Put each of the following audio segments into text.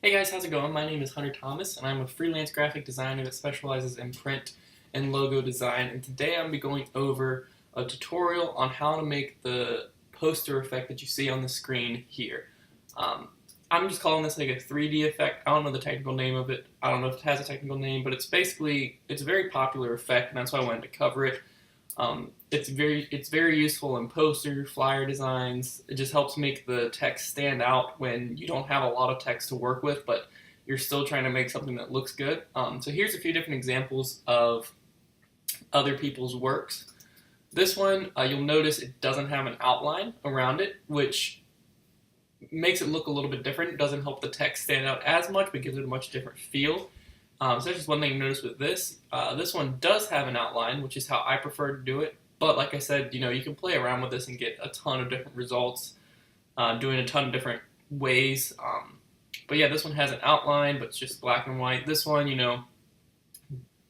Hey guys, how's it going? My name is Hunter Thomas, and I'm a freelance graphic designer that specializes in print and logo design. And today I'm going to be going over a tutorial on how to make the poster effect that you see on the screen here. I'm just calling this like a 3D effect. I don't know the technical name of it. I don't know if it has a technical name, but it's a very popular effect, and that's why I wanted to cover it. It's very useful in poster, flyer designs. It just helps make the text stand out when you don't have a lot of text to work with, but you're still trying to make something that looks good. So here's a few different examples of other people's works. This one, you'll notice it doesn't have an outline around it, which makes it look a little bit different. It doesn't help the text stand out as much, but gives it a much different feel. So that's just one thing to notice with this. This one does have an outline, which is how I prefer to do it. But like I said, you can play around with this and get a ton of different results, doing a ton of different ways. But yeah, this one has an outline, but it's just black and white. This one,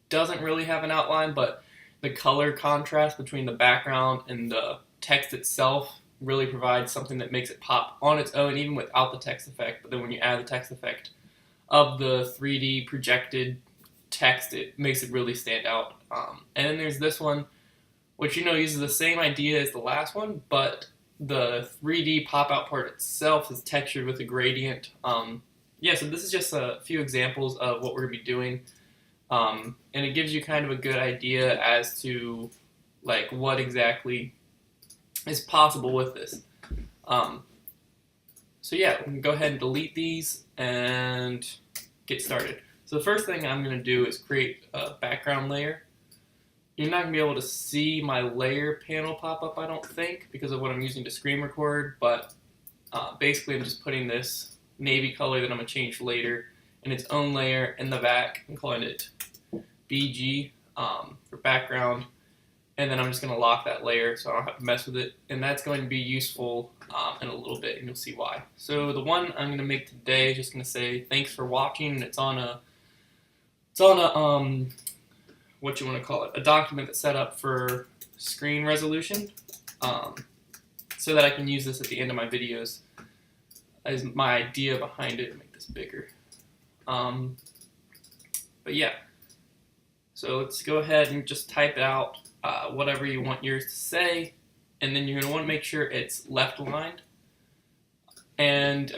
doesn't really have an outline, but the color contrast between the background and the text itself really provides something that makes it pop on its own, even without the text effect. But then when you add the text effect of the 3D projected text, it makes it really stand out. And then there's this one, which uses the same idea as the last one, but the 3D pop-out part itself is textured with a gradient. So this is just a few examples of what we're going to be doing, and it gives you kind of a good idea as to what exactly is possible with this. So yeah, we can go ahead and delete these and get started. So the first thing I'm going to do is create a background layer. You're not going to be able to see my layer panel pop up, I don't think, because of what I'm using to screen record, but basically I'm just putting this navy color that I'm going to change later in its own layer in the back. I'm calling it BG for background. And then I'm just going to lock that layer so I don't have to mess with it. And that's going to be useful in a little bit, and you'll see why. So the one I'm going to make today is just going to say thanks for watching. And it's on a what you want to call it, a document that's set up for screen resolution, so that I can use this at the end of my videos as my idea behind it. Make this bigger. But yeah, so let's go ahead and just type out whatever you want yours to say, and then you're going to want to make sure it's left aligned. And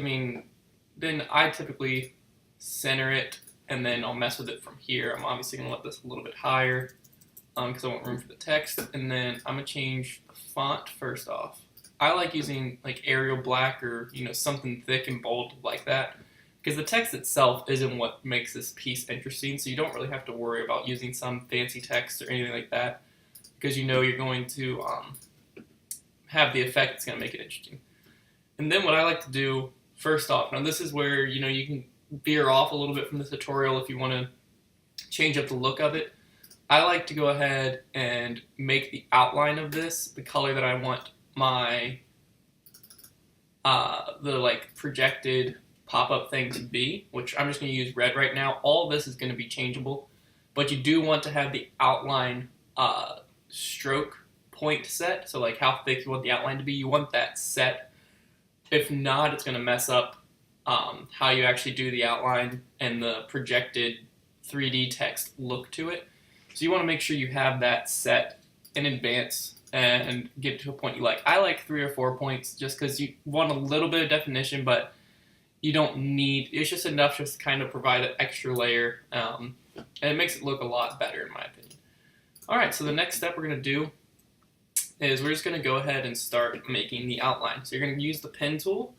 then I typically center it, and then I'll mess with it from here. I'm obviously going to let this a little bit higher because I want room for the text. And then I'm going to change the font first off. I like using Arial Black or something thick and bold like that, because the text itself isn't what makes this piece interesting. So you don't really have to worry about using some fancy text or anything like that, because you're going to have the effect that's going to make it interesting. And then what I like to do first off, now this is where you can veer off a little bit from the tutorial if you want to change up the look of it. I like to go ahead and make the outline of this the color that I want my the projected pop-up thing to be, which I'm just going to use red right now. All of this is going to be changeable, but you do want to have the outline stroke point set, so how thick you want the outline to be. You want that set. If not, it's going to mess up how you actually do the outline and the projected 3D text look to it. So you want to make sure you have that set in advance and get it to a point you like. I like 3 or 4 points just because you want a little bit of definition, but you don't need, it's just enough just to kind of provide an extra layer, and it makes it look a lot better in my opinion. Alright, so the next step we're going to do is we're just going to go ahead and start making the outline. So you're going to use the pen tool.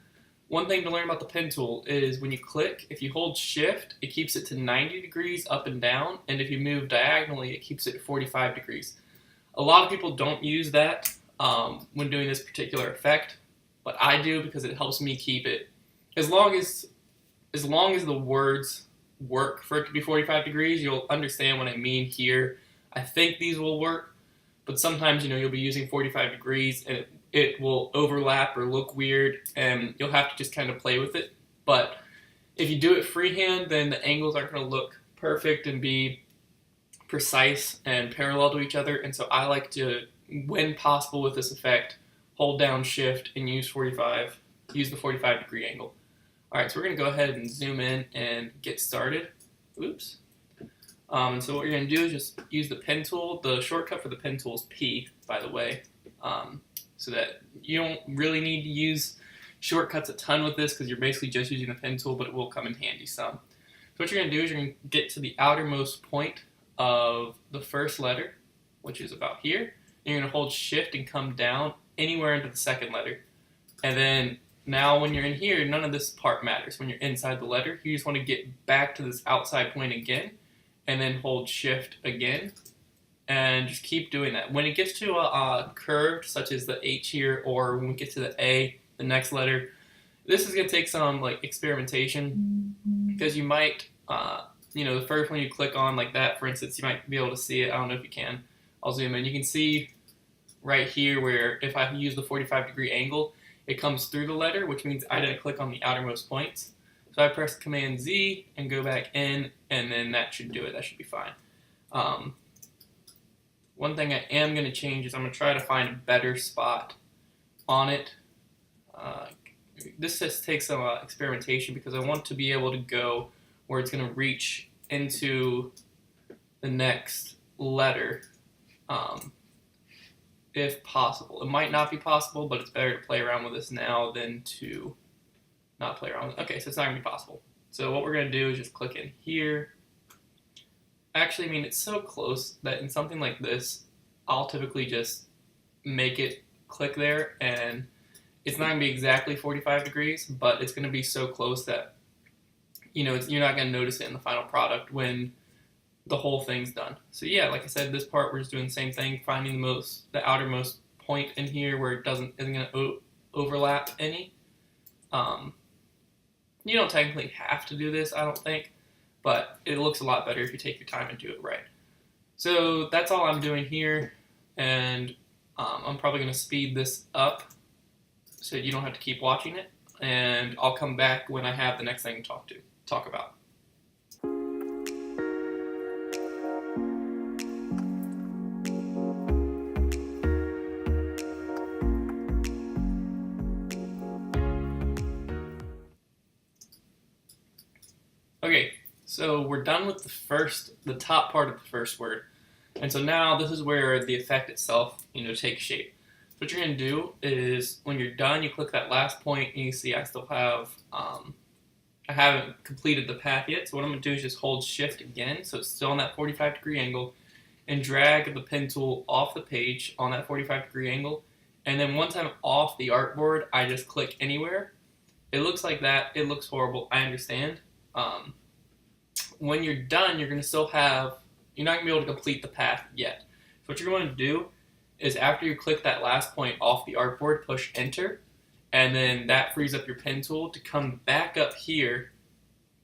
One thing to learn about the pen tool is when you click, if you hold shift, it keeps it to 90 degrees up and down, and if you move diagonally, it keeps it at 45 degrees. A lot of people don't use that when doing this particular effect, but I do because it helps me keep it, as long as the words work for it to be 45 degrees, you'll understand what I mean here. I think these will work, but sometimes you'll be using 45 degrees and it will overlap or look weird, and you'll have to just kind of play with it. But if you do it freehand, then the angles aren't going to look perfect and be precise and parallel to each other. And so I like to, when possible with this effect, hold down shift and use the 45 degree angle. Alright, so we're going to go ahead and zoom in and get started. Oops. So what you're going to do is just use the pen tool. The shortcut for the pen tool is P, by the way, so that you don't really need to use shortcuts a ton with this because you're basically just using the pen tool, but it will come in handy some. So what you're going to do is you're going to get to the outermost point of the first letter, which is about here. And you're going to hold shift and come down anywhere into the second letter. And then now when you're in here, none of this part matters. When you're inside the letter, you just want to get back to this outside point again, and then hold shift again, and just keep doing that. When it gets to a curve, such as the H here, or when we get to the A, the next letter, this is going to take some experimentation, because you might, the first one you click on like that, for instance, you might be able to see it. I don't know if you can. I'll zoom in. You can see right here where if I use the 45-degree angle, it comes through the letter, which means I didn't click on the outermost points. So I press Command Z and go back in, and then that should do it. That should be fine. One thing I am going to change is I'm going to try to find a better spot on it. This just takes some experimentation because I want to be able to go where it's going to reach into the next letter, if possible. It might not be possible, but it's better to play around with this now than to not play around with it. Okay, so it's not going to be possible. So what we're going to do is just click in here. Actually, it's so close that in something like this, I'll typically just make it click there, and it's not going to be exactly 45 degrees, but it's going to be so close that, you're not going to notice it in the final product when the whole thing's done. So yeah, like I said, this part we're just doing the same thing, finding the outermost point in here where it isn't going to overlap any. You don't technically have to do this, I don't think, but it looks a lot better if you take your time and do it right. So that's all I'm doing here, and I'm probably going to speed this up so you don't have to keep watching it, and I'll come back when I have the next thing to talk about. Okay, so we're done with the top part of the first word. And so now this is where the effect itself, takes shape. So what you're going to do is when you're done, you click that last point, and you see I still have, I haven't completed the path yet. So what I'm going to do is just hold shift again, so it's still on that 45-degree angle, and drag the pen tool off the page on that 45-degree angle. And then once I'm off the artboard, I just click anywhere. It looks like that. It looks horrible. I understand. When you're done, you're not going to be able to complete the path yet. So what you're going to do is after you click that last point off the artboard, push enter, and then that frees up your pen tool to come back up here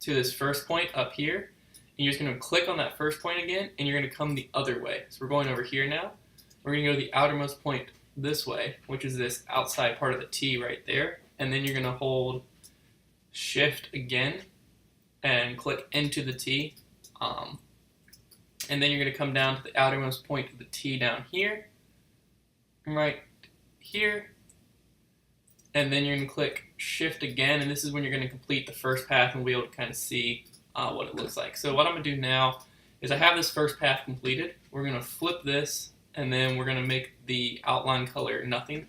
to this first point up here. And you're just going to click on that first point again, and you're going to come the other way. So we're going over here now. We're going to go to the outermost point this way, which is this outside part of the T right there. And then you're going to hold shift again and click into the T, and then you're going to come down to the outermost point of the T down here, right here, and then you're going to click shift again, and this is when you're going to complete the first path, and we'll be able to kind of see what it looks like. So what I'm going to do now is I have this first path completed. We're going to flip this, and then we're going to make the outline color nothing.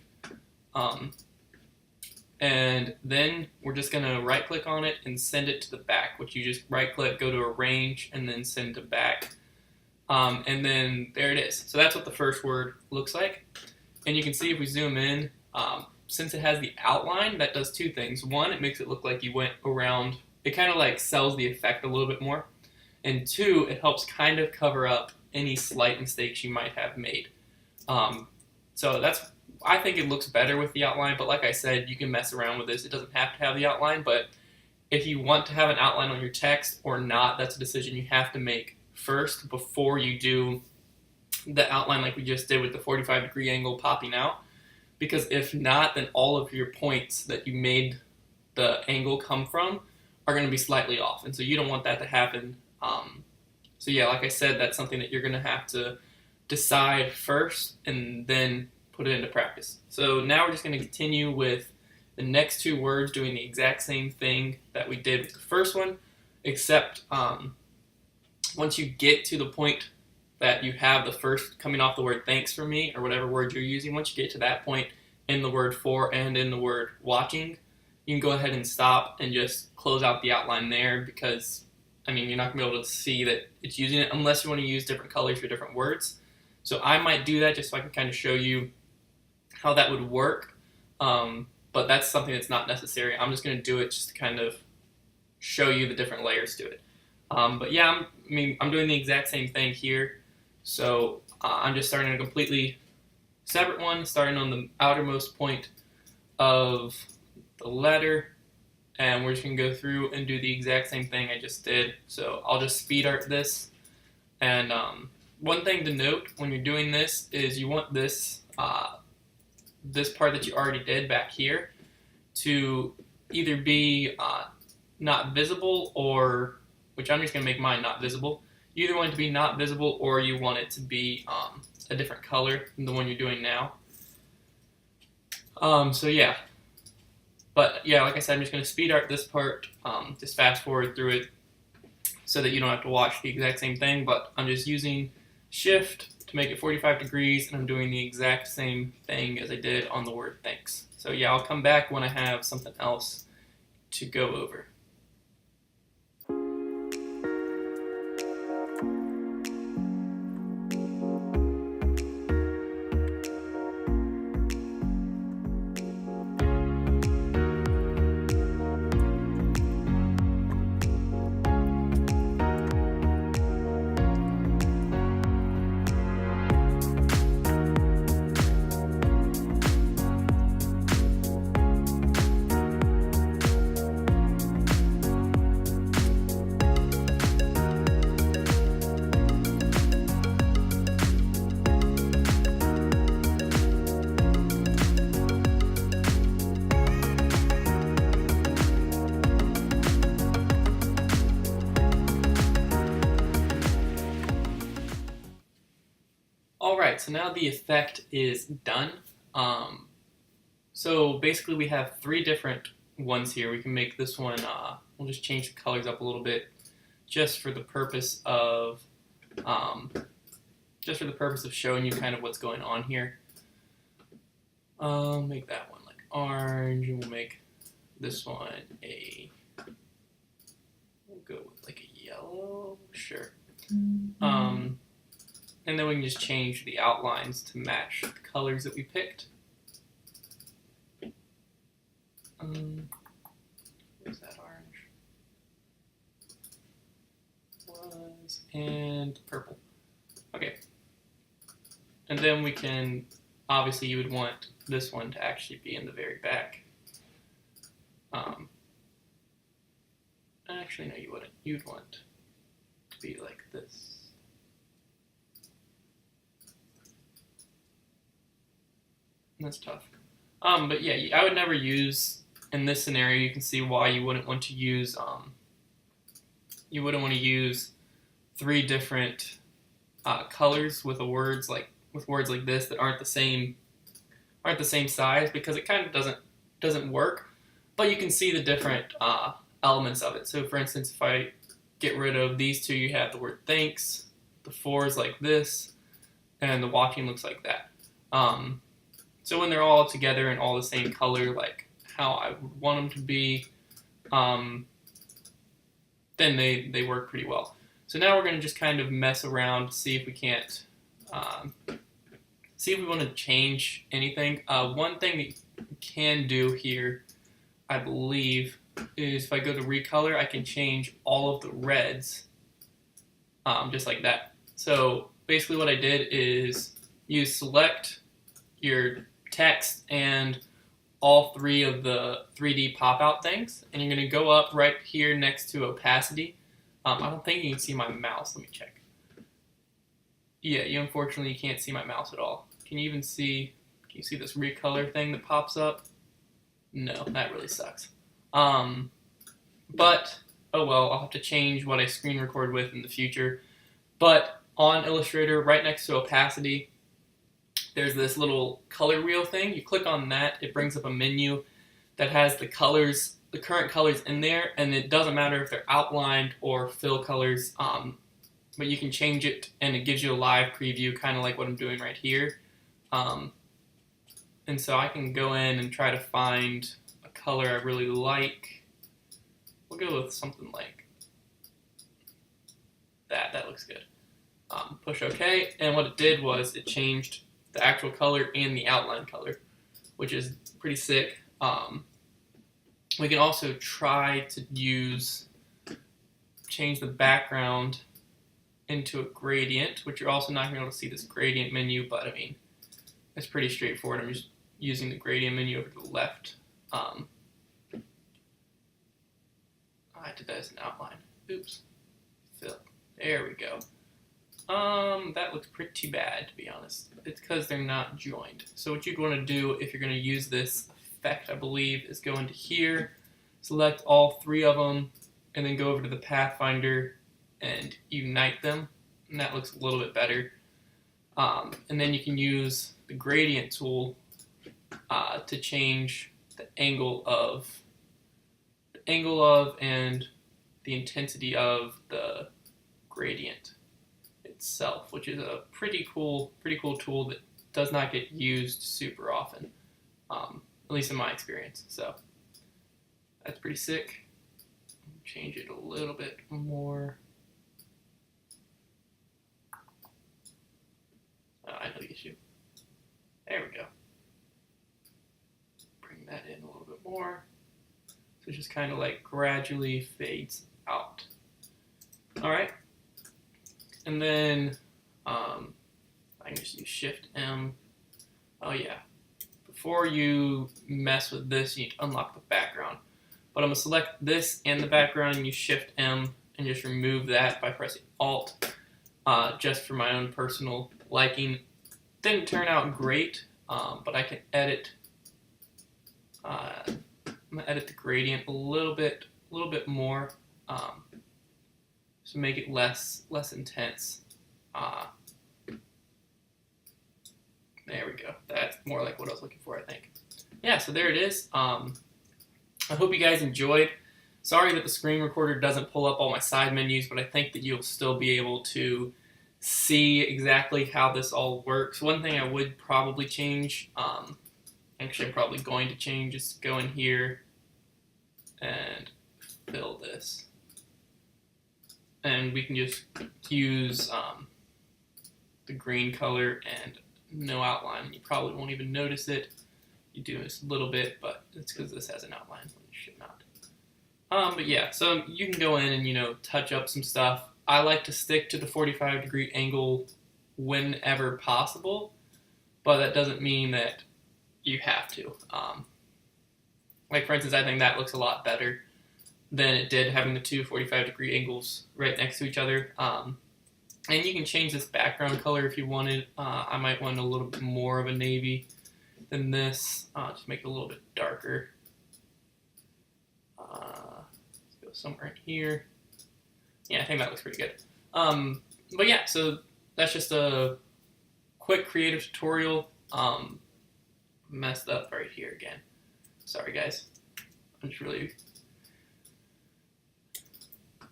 And then we're just going to right click on it and send it to the back, which you just right click, go to arrange, and then send to back. And then there it is. So that's what the first word looks like. And you can see if we zoom in, since it has the outline, that does two things. One, it makes it look like you went around. It kind of sells the effect a little bit more. And two, it helps kind of cover up any slight mistakes you might have made. So I think it looks better with the outline, but like I said, you can mess around with this. It doesn't have to have the outline, but if you want to have an outline on your text or not, that's a decision you have to make first before you do the outline like we just did with the 45-degree angle popping out. Because if not, then all of your points that you made the angle come from are going to be slightly off, and so you don't want that to happen. So yeah, like I said, that's something that you're going to have to decide first and then put it into practice. So now we're just going to continue with the next two words doing the exact same thing that we did with the first one, except once you get to the point that you have the first coming off the word thanks for me, or whatever word you're using, once you get to that point in the word for and in the word watching, you can go ahead and stop and just close out the outline there, because I mean, you're not going to be able to see that it's using it unless you want to use different colors for different words. So I might do that just so I can kind of show you how that would work. But that's something that's not necessary. I'm just going to do it just to kind of show you the different layers to it. But yeah, I'm doing the exact same thing here. So I'm just starting a completely separate one, starting on the outermost point of the letter. And we're just going to go through and do the exact same thing I just did. So I'll just speed art this. And one thing to note when you're doing this is you want this this part that you already did back here to either be not visible, or, which I'm just going to make mine not visible. You either want it to be not visible, or you want it to be a different color than the one you're doing now. So yeah. But yeah, like I said, I'm just going to speed art this part, just fast forward through it so that you don't have to watch the exact same thing. But I'm just using Shift to make it 45 degrees, and I'm doing the exact same thing as I did on the word thanks. So yeah, I'll come back when I have something else to go over. Alright, so now the effect is done. So basically we have three different ones here. We can make this one, we'll just change the colors up a little bit just for the purpose of showing you kind of what's going on here. Make that one like orange, and we'll make this one we'll go with like a yellow, sure. And then we can just change the outlines to match the colors that we picked. Where's that orange? And purple. Okay. And then we can, obviously you would want this one to actually be in the very back. Actually, no, you wouldn't. You'd want to be like this. That's tough. But yeah, I would never use, in this scenario, you can see why you wouldn't want to use, three different colors with words like this that aren't the same size, because it kind of doesn't work. But you can see the different elements of it. So for instance, if I get rid of these two, you have the word thanks, the for is like this, and the watching looks like that. So when they're all together and all the same color, like how I would want them to be, then they work pretty well. So now we're going to just kind of mess around to see if we can't, see if we want to change anything. One thing that you can do here, I believe, is if I go to recolor, I can change all of the reds, just like that. So basically what I did is you select your text and all three of the 3D pop-out things, and you're going to go up right here next to opacity. I don't think you can see my mouse. Let me check. Yeah, you unfortunately can't see my mouse at all. Can you see this recolor thing that pops up? No, that really sucks. But, oh well, I'll have to change what I screen record with in the future. But on Illustrator, right next to opacity, there's this little color wheel thing. You click on that, it brings up a menu that has the colors, the current colors in there, and it doesn't matter if they're outlined or fill colors, but you can change it and it gives you a live preview, kind of like what I'm doing right here. And so I can go in and try to find a color I really like. We'll go with something like that. That looks good. Push OK, and what it did was it changed the actual color and the outline color, which is pretty sick. We can also try to change the background into a gradient, which you're also not going to be able to see this gradient menu, but I mean, it's pretty straightforward. I'm just using the gradient menu over to the left. I did that as an outline. Oops. Fill. There we go. That looks pretty bad, to be honest. It's because they're not joined. So what you'd want to do if you're going to use this effect, I believe, is go into here, select all three of them, and then go over to the Pathfinder and unite them. And that looks a little bit better. And then you can use the gradient tool to change the angle of and the intensity of the gradient itself, which is a pretty cool tool that does not get used super often, at least in my experience. So that's pretty sick. Change it a little bit more. I know the issue. There we go. Bring that in a little bit more. So it just kind of like gradually fades out. All right. And then I can just use Shift M. Oh yeah. Before you mess with this, you need to unlock the background. But I'm going to select this and the background and use Shift M and just remove that by pressing Alt, just for my own personal liking. Didn't turn out great, but I can edit. I'm going to edit the gradient a little bit more. To make it less intense. There we go. That's more like what I was looking for, I think. Yeah, so there it is. I hope you guys enjoyed. Sorry that the screen recorder doesn't pull up all my side menus, but I think that you'll still be able to see exactly how this all works. One thing I would probably change, actually I'm probably going to change, is to go in here and fill this. And we can just use the green color and no outline. You probably won't even notice it. You do this a little bit, but it's because this has an outline when it should not. But yeah, so you can go in and, touch up some stuff. I like to stick to the 45-degree angle whenever possible, but that doesn't mean that you have to. Like, for instance, I think that looks a lot better than it did having the two 45-degree angles right next to each other. And you can change this background color if you wanted. I might want a little bit more of a navy than this. Just make it a little bit darker. Let's go somewhere in here. Yeah, I think that looks pretty good. But yeah, so that's just a quick creative tutorial. Messed up right here again. Sorry, guys. I'm just really...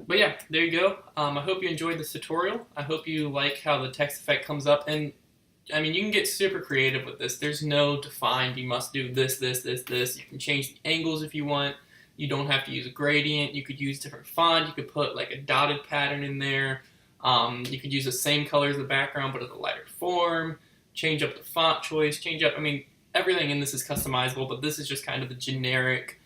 But yeah, there you go. I hope you enjoyed this tutorial. I hope you like how the text effect comes up. And I mean, you can get super creative with this. There's no defined, you must do this, this, this, this. You can change the angles if you want. You don't have to use a gradient. You could use different font. You could put like a dotted pattern in there. You could use the same color as the background, but in a lighter form. Change up the font choice. I mean, everything in this is customizable, but this is just kind of the generic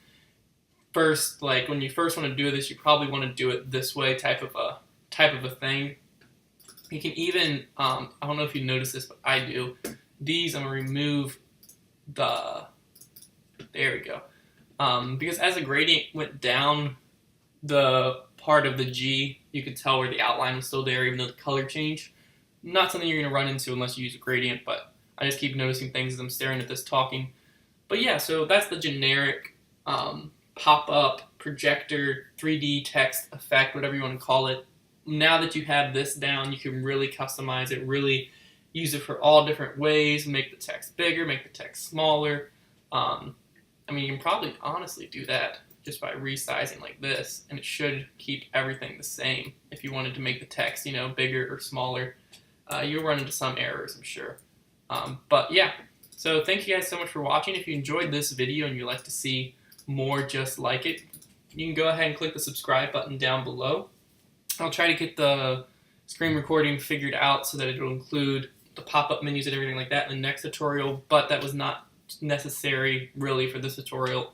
first, like when you first want to do this, you probably want to do it this way type of a thing. You can even, I don't know if you notice this, but I do. These, I'm going to remove there we go. Because as the gradient went down the part of the G, you could tell where the outline was still there, even though the color changed. Not something you're going to run into unless you use a gradient, but I just keep noticing things as I'm staring at this talking. But yeah, so that's the generic pop-up projector 3D text effect, whatever you want to call it. Now that you have this down, you can really customize it, really use it for all different ways, make the text bigger, make the text smaller. I mean, you can probably honestly do that just by resizing like this, and it should keep everything the same. If you wanted to make the text, you know, bigger or smaller, you'll run into some errors, I'm sure. But yeah, so thank you guys so much for watching. If you enjoyed this video and you'd like to see more just like it, you can go ahead and click the subscribe button down below. I'll try to get the screen recording figured out so that it will include the pop-up menus and everything like that in the next tutorial, but that was not necessary really for this tutorial,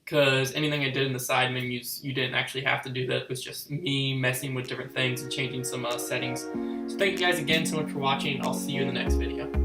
because anything I did in the side menus, you didn't actually have to do that. It was just me messing with different things and changing some settings. So thank you guys again so much for watching, and I'll see you in the next video.